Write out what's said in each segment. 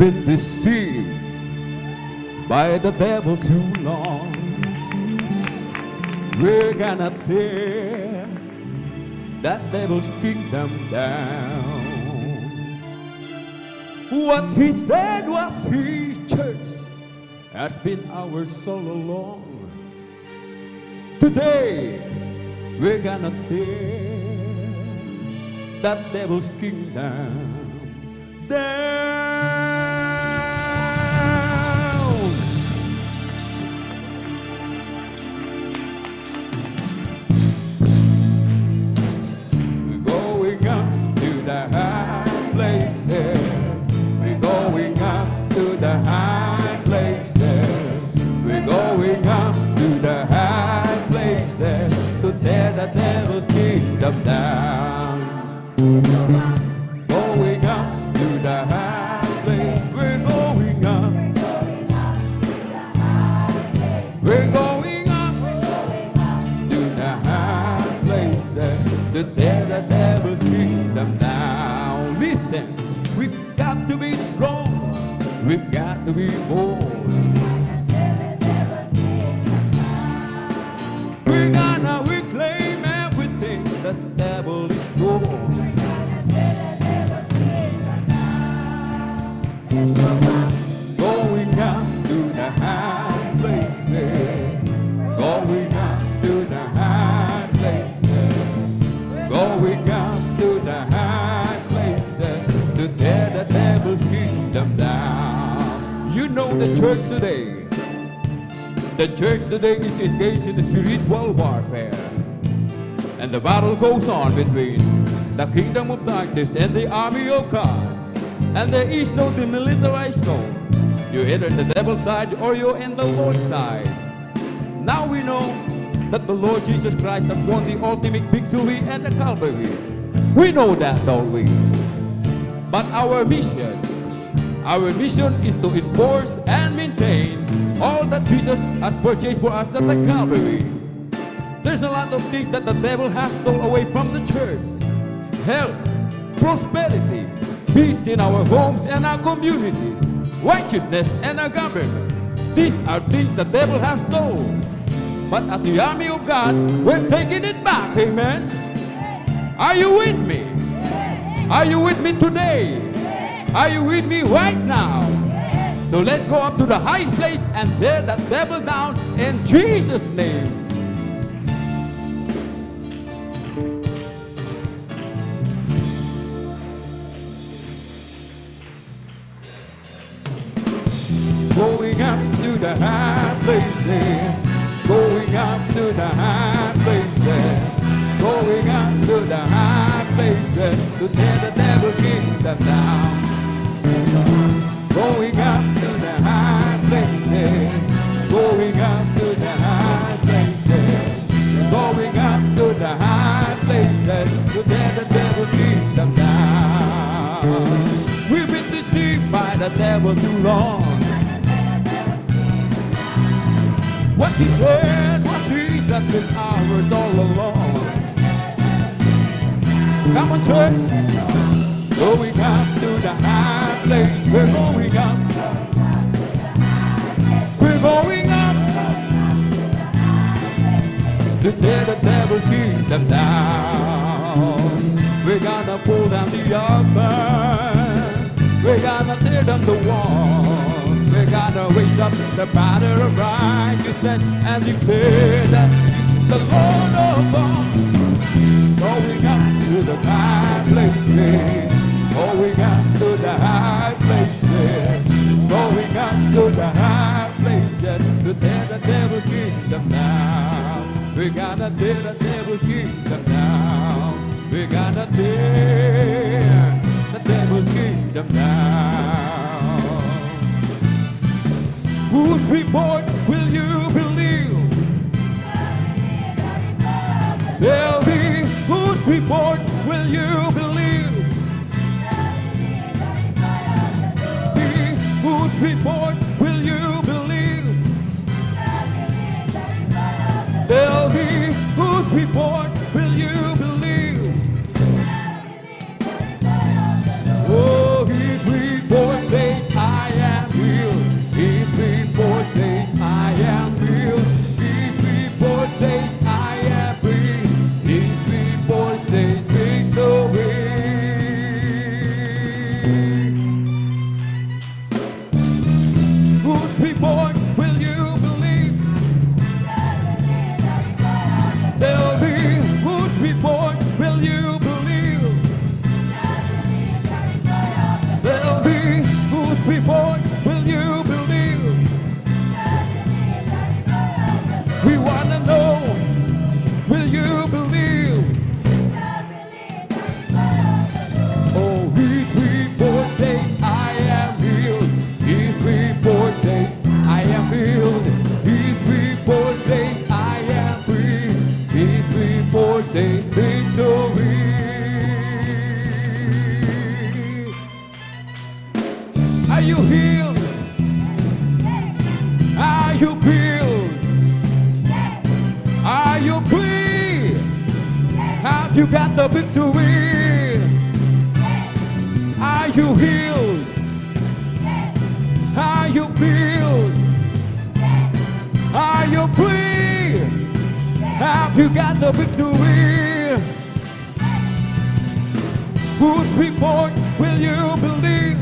been deceived by the devil too long. We're gonna tear that devil's kingdom down. What he said was his church has been ours all along. Today, we're gonna tear that devil's kingdom down. We're going up to the high places. We're going up to the high places. We're going up to the high places to tear the devil's kingdom down. Going up to the high place. We're going up. We're going up to the high places to tear the devil's kingdom down. Listen, we've got to be strong. We've got to be bold. We're gonna reclaim everything the devil is stole. Going up to the high places. Going up to the high places. Going up to the high places to tear the devil's kingdom down. You know the church today. The church today is engaged in spiritual warfare. And the battle goes on between the kingdom of darkness and the army of God. And there is no demilitarized zone. You're either in the devil's side or you're in the Lord's side. Now we know that the Lord Jesus Christ has won the ultimate victory at the Calvary. We know that, don't we? But our mission is to enforce and maintain all that Jesus has purchased for us at the Calvary. There's a lot of things that the devil has stolen away from the church. Health, prosperity, peace in our homes and our communities, righteousness and our government. These are things the devil has stolen. But at the army of God, we're taking it back, amen? Are you with me? Are you with me today? Are you with me right now? So let's go up to the highest place and tear that devil down in Jesus' name. Going up to the high places. Going up to the high places. Going up to the high places to tear the devil's kingdom down. Going up to the high places. Going up to the high places. Going up to the high places to tear the devil's kingdom down. We've been deceived by the devil too long. What he said was peace has been ours all along. Come on, church. Going up to the high place. We're going up. We're going up to tear the devil's kingdom down. We're gonna pull down the altar. We're gonna tear down the wall. We're gonna raise up the banner of righteousness and declare that the Lord of all. Going up to the high places. Going up to the high places. Going up to the high places to tear the devil's kingdom down. We're gonna tear the devil's kingdom down. We're gonna tear the devil's kingdom down. Whose report will you believe? Tell me, whose report will you believe? Whose report will you believe? Tell me, whose report will you believe? Oh, his report says I healed? Are you healed? Are you free? Have you got the victory? Are you healed? Are you healed? Are you free? Have you got the victory? Whose report will you believe?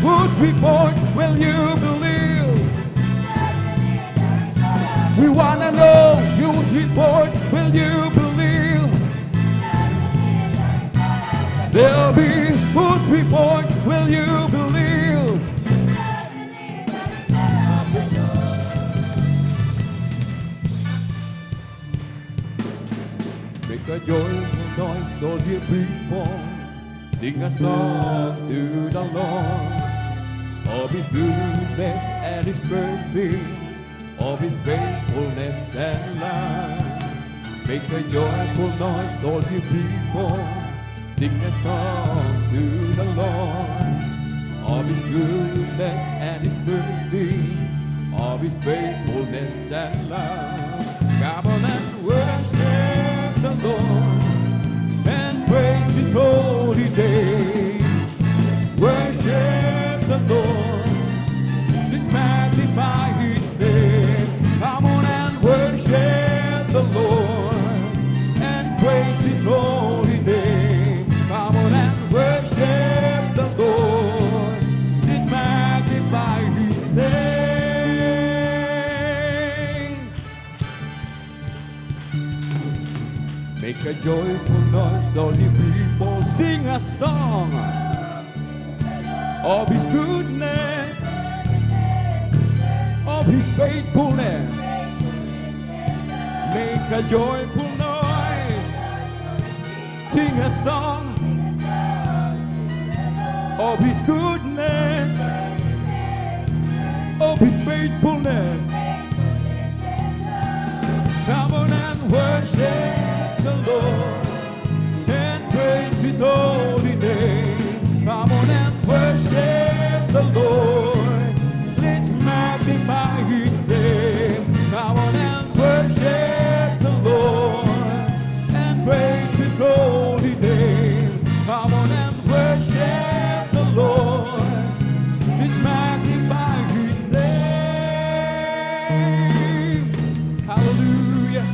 Whose report will you believe? We wanna know whose report will you believe? There'll be whose report will you believe? Make a joyful noise, all ye people. Sing a song to the Lord. Of His goodness and His mercy, of His faithfulness and love. Make a joyful noise, all you people. Sing a song to the Lord. Of His goodness and His mercy, of His faithfulness and love. Come on and worship the Lord and praise His holy name. Worship the Lord, let's magnify His name. Come on and worship the Lord and praise His holy name. Come on and worship the Lord, let's magnify His name. Make a joyful noise, all you people. Sing a song of His goodness, of His faithfulness. Make a joyful noise. Sing a song of His goodness, of His faithfulness. Come on and worship the Lord and praise His holy name. Come on and worship the Lord. Let's magnify His name. Come on and worship the Lord and praise His holy name. Come on and worship the Lord. Let's magnify His name. Hallelujah.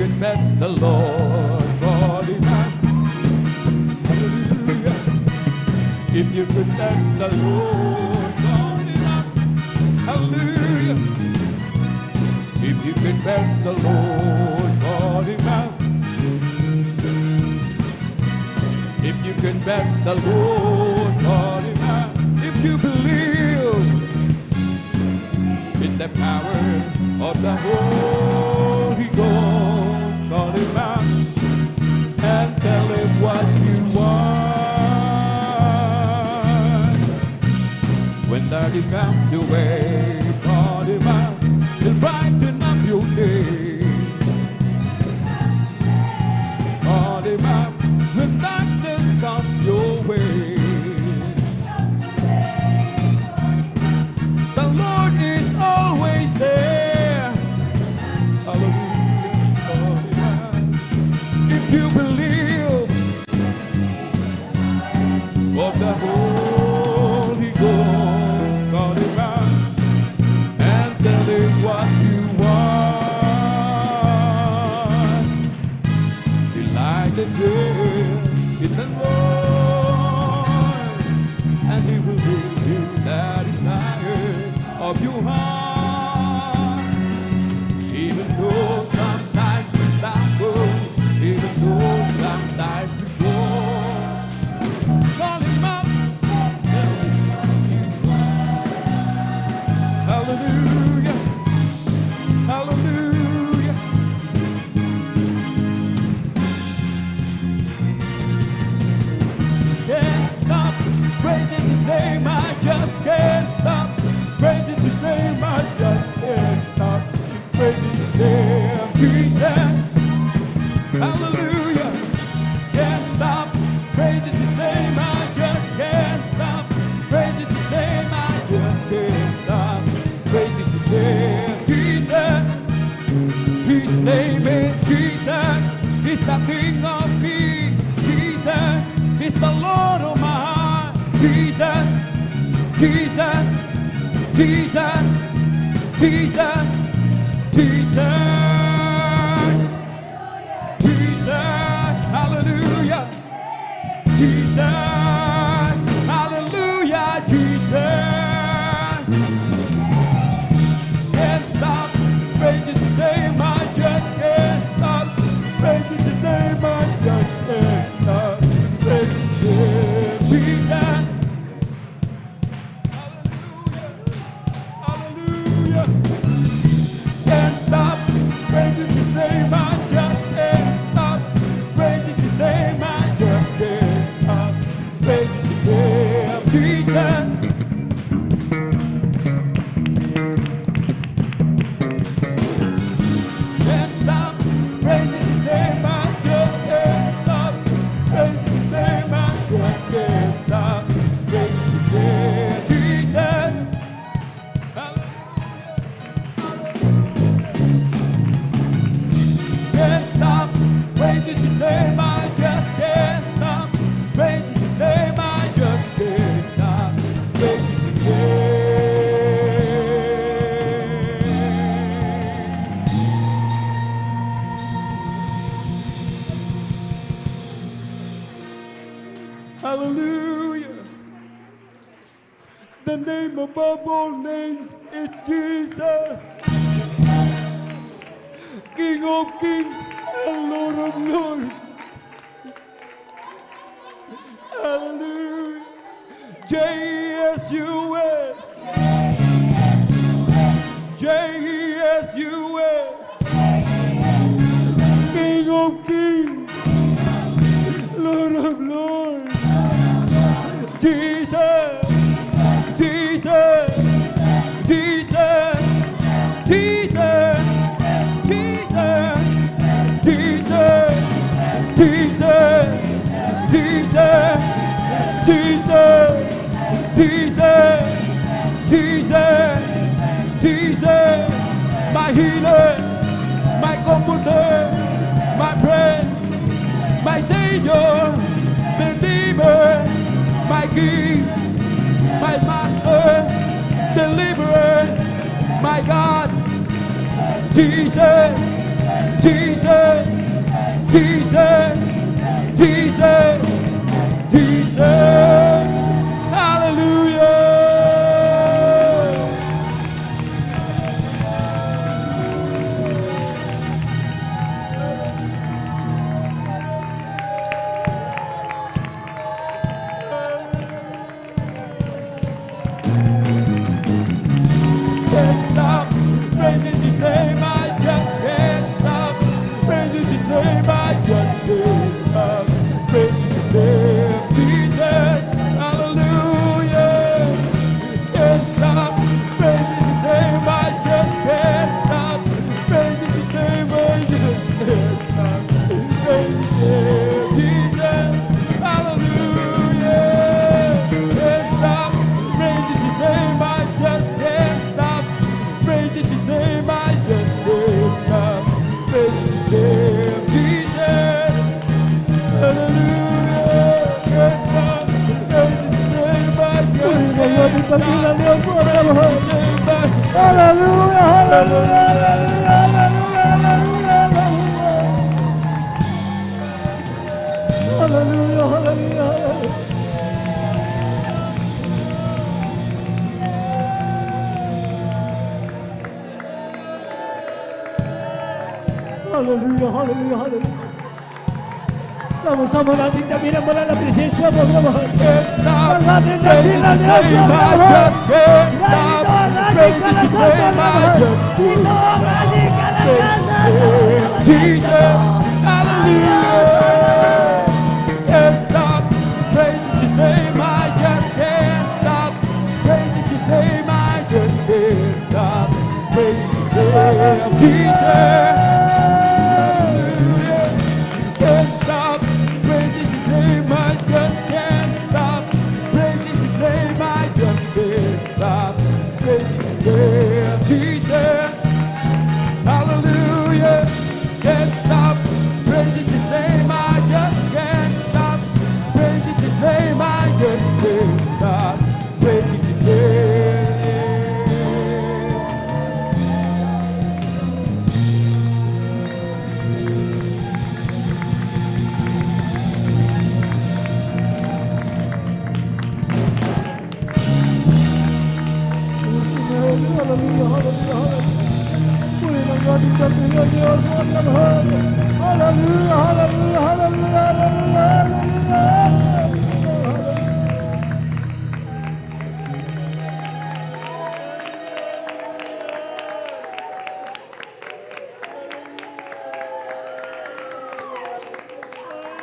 Confess the Lord God in us. Hallelujah. If you confess the Lord God in us. Hallelujah. If you confess the Lord God in us. If you confess the Lord God in us. If you believe in the power of the Holy Ghost. Call Him out and tell Him what you want. When darkness comes your way, call Him out and brighten up your day. Call Him out when darkness comes your way. The Lord is always there. Hallelujah. You believe of the Holy Ghost, call Him out and tell Him what you want. Delight yourself in the Lord, and He will give you the desire of your heart. Even though sometimes you stumble, even though sometimes you fall, call Him up. Hallelujah, hallelujah. praise His name, I just can't stop. Praising His name, I just can't stop. Praising His name, Jesus. Hallelujah. Can't stop. Praising His name, I just can't stop. Praising His name, I just can't stop. Praising His name, Jesus. His name is Jesus. He's the King of Kings. Jesus. He's the Lord of my heart. Jesus. Jesus. Jesus. Jesus. Jesus. Jesus. Hallelujah. Jesus. Hallelujah. Jesus. Can't stop praising His name. I just can't stop praising His name. I just can't stop praising His name. Jesus. Hallelujah. Hallelujah. Can't stop praising His name. I just can't stop praising His name. I just can't stop praising His name. Jesus. Can't stop praising His name. I just can't stop praising His name. I just can't stop praising His name. Jesus. Can't stop praising His name. I just can't stop praising His name. I just can't stop praising His name. Hallelujah. The name above all names is Jesus. King of kings and Lord of lords. Hallelujah. JESUS. JESUS. King of kings, Lord of lords. Jesus. Jesus. Jesus. Jesus. Jesus, Jesus, Jesus, Jesus, Jesus, Jesus, Jesus, Jesus, my healer, my comforter, my friend, my Savior, Redeemer, my King, my Master, Deliverer, my God. Jesus, Jesus, Jesus, Jesus, Jesus, hallelujah. Can't stop praising His name. I just can't stop praising His name. I just can't stop praising His name. Jesus, hallelujah. Can't stop praising His name. I just can't stop praising His name. I just can't stop praising His name. Jesus, hallelujah. Can't stop praising His name. I just can't stop praising His name. I just can't stop praising His name. Jesus, hallelujah. Can't stop praising His name. I just can't stop praising His name. Hallelujah, hallelujah, hallelujah, hallelujah, hallelujah. Hallelujah, hallelujah, hallelujah. Sama-sama natin kami mula na presensya mo, Lord. Ang ating dakilan niya, Lord. Dahil ito ang ating kalasasan, Lord. Ito ang ating kalakasan, Lord. Jesus, hallelujah. Can't stop praising His name. I just can't Diyos, Lord, Hallelujah, hallelujah, hallelujah.